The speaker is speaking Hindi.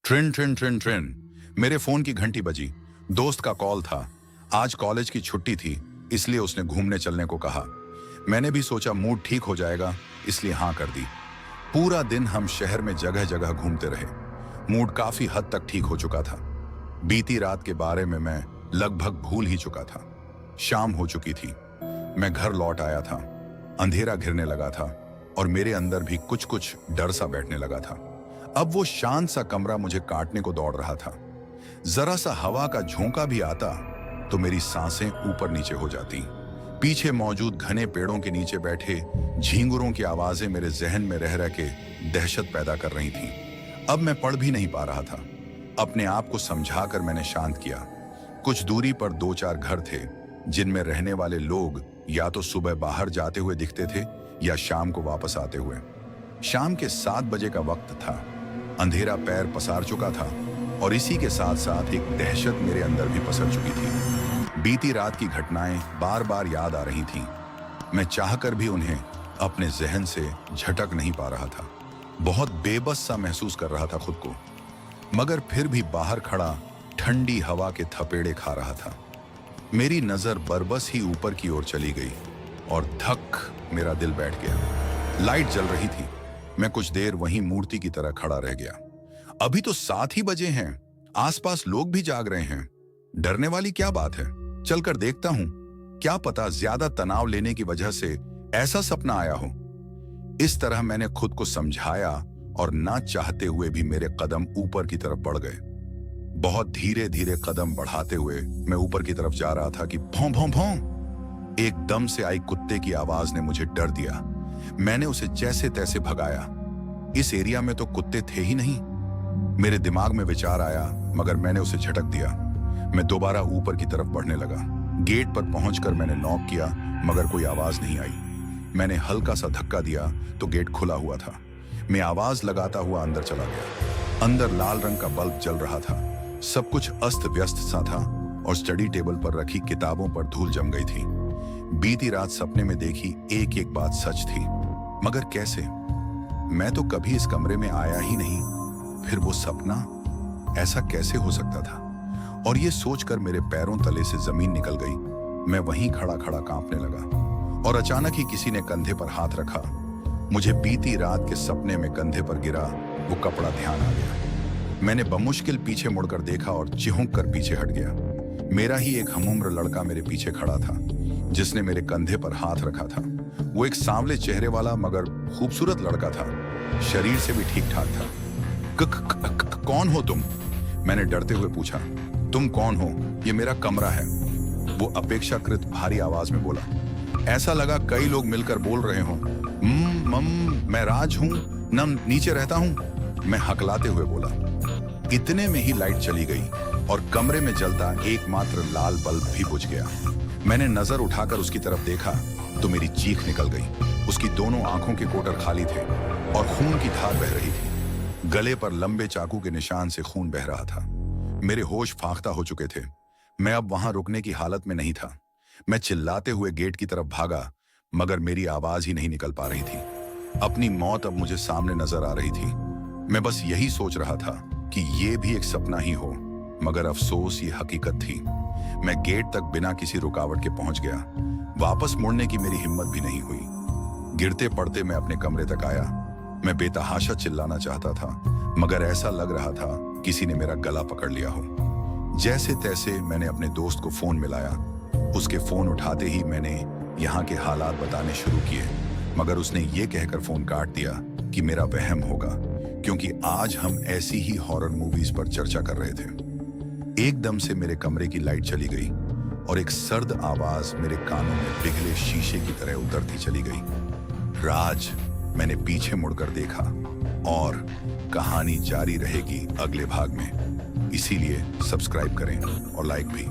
ट्रिन ट्रिन ट्रिन ट्रिन। मेरे फोन की घंटी बजी। दोस्त का कॉल था। आज कॉलेज की छुट्टी थी, इसलिए उसने घूमने चलने को कहा। मैंने भी सोचा मूड ठीक हो जाएगा, इसलिए हाँ कर दी। पूरा दिन हम शहर में जगह जगह घूमते रहे। मूड काफी हद तक ठीक हो चुका था। बीती रात के बारे में मैं लगभग भूल ही चुका था। शाम हो चुकी थी। मैं घर लौट आया था। अंधेरा घिरने लगा था और मेरे अंदर भी कुछ कुछ डर सा बैठने लगा था। अब वो शांत सा कमरा मुझे काटने को दौड़ रहा था। जरा सा हवा का झोंका भी आता तो मेरी सांसें ऊपर नीचे हो जाती। पीछे मौजूद घने पेड़ों के नीचे बैठे झींगुरों की आवाजें मेरे जहन में रह रह के दहशत पैदा कर रही थीं। अब मैं पढ़ भी नहीं पा रहा था। अपने आप को समझाकर मैंने शांत किया। कुछ दूरी पर 2-4 घर थे, जिनमें रहने वाले लोग या तो सुबह बाहर जाते हुए दिखते थे या शाम को वापस आते हुए। शाम के 7 बजे का वक्त था। अंधेरा पैर पसार चुका था और इसी के साथ साथ एक दहशत मेरे अंदर भी पसर चुकी थी। बीती रात की घटनाएं बार बार याद आ रही थीं। मैं चाहकर भी उन्हें अपने जहन से झटक नहीं पा रहा था। बहुत बेबस सा महसूस कर रहा था खुद को, मगर फिर भी बाहर खड़ा ठंडी हवा के थपेड़े खा रहा था। मेरी नजर बरबस ही ऊपर की ओर चली गई और धक मेरा दिल बैठ गया। लाइट जल रही थी। मैं कुछ देर वहीं मूर्ति की तरह खड़ा रह गया। अभी तो 7 ही बजे हैं, आसपास लोग भी जाग रहे हैं। डरने वाली क्या बात है, चलकर देखता हूं। क्या पता ज्यादा तनाव लेने की वजह से ऐसा सपना आया हो। इस तरह मैंने खुद को समझाया और ना चाहते हुए भी मेरे कदम ऊपर की तरफ बढ़ गए। बहुत धीरे धीरे कदम बढ़ाते हुए मैं ऊपर की तरफ जा रहा था कि भौं भौं भौं एकदम से आई कुत्ते की आवाज ने मुझे डर दिया। मैंने उसे जैसे तैसे भगाया। इस एरिया में तो कुत्ते थे ही नहीं। मेरे दिमाग में विचार आया, मगर मैंने उसे झटक दिया। मैं दोबारा ऊपर की तरफ बढ़ने लगा। गेट पर पहुंचकर मैंने नॉक किया, मगर कोई आवाज नहीं आई। मैंने हल्का सा धक्का दिया तो गेट खुला हुआ था। मैं आवाज लगाता हुआ अंदर चला गया। अंदर लाल रंग का बल्ब जल रहा था। सब कुछ अस्त व्यस्त सा था और स्टडी टेबल पर रखी किताबों पर धूल जम गई थी। बीती रात सपने में देखी एक एक बात सच थी, मगर कैसे? मैं तो कभी इस कमरे में आया ही नहीं, फिर वो सपना ऐसा कैसे हो सकता था? और ये सोचकर मेरे पैरों तले से जमीन निकल गई। मैं वहीं खड़ा खड़ा कांपने लगा और अचानक ही किसी ने कंधे पर हाथ रखा। मुझे बीती रात के सपने में कंधे पर गिरा वो कपड़ा ध्यान आ गया। मैंने बमुश्किल पीछे मुड़कर देखा और चिहुक कर पीछे हट गया। मेरा ही एक हमउम्र लड़का मेरे पीछे खड़ा था, जिसने मेरे कंधे पर हाथ रखा था। वो एक सांवले चेहरे वाला मगर खूबसूरत लड़का था। शरीर से भी ठीक ठाक था। कौन हो तुम? मैंने डरते हुए पूछा। तुम कौन हो? ये मेरा कमरा है, वो अपेक्षाकृत भारी आवाज में बोला। ऐसा लगा कई लोग मिलकर बोल रहे हो। मैं राज हूं, नीचे रहता हूं, मैं हकलाते हुए बोला। इतने में ही लाइट चली गई और कमरे में जलता एकमात्र लाल बल्ब भी बुझ गया। मैंने नजर उठाकर उसकी तरफ देखा तो मेरी चीख निकल गई। उसकी दोनों आंखों के कोटर खाली थे और खून की धार बह रही थी। गले पर लंबे चाकू के निशान से खून बह रहा था। मेरे होश फाख्ता हो चुके थे। मैं अब वहां रुकने की हालत में नहीं था। मैं चिल्लाते हुए गेट की तरफ भागा, मगर मेरी आवाज ही नहीं निकल पा रही थी। अपनी मौत अब मुझे सामने नजर आ रही थी। मैं बस यही सोच रहा था कि ये भी एक सपना ही हो, मगर अफसोस ये हकीकत थी। मैं गेट तक बिना किसी रुकावट के पहुंच गया। वापस मुड़ने की मेरी हिम्मत भी नहीं हुई। गिरते पड़ते मैं अपने कमरे तक आया। मैं बेतहाशा चिल्लाना चाहता था, मगर ऐसा लग रहा था किसी ने मेरा गला पकड़ लिया हो। जैसे तैसे मैंने अपने दोस्त को फोन मिलाया। उसके फोन उठाते ही मैंने यहाँ के हालात बताने शुरू किए, मगर उसने ये कहकर फोन काट दिया कि मेरा वहम होगा, क्योंकि आज हम ऐसी ही हॉरर मूवीज पर चर्चा कर रहे थे। एकदम से मेरे कमरे की लाइट चली गई और एक सर्द आवाज मेरे कानों में पिघले शीशे की तरह उतरती चली गई। राज, मैंने पीछे मुड़कर देखा और कहानी जारी रहेगी अगले भाग में। इसीलिए सब्सक्राइब करें और लाइक भी।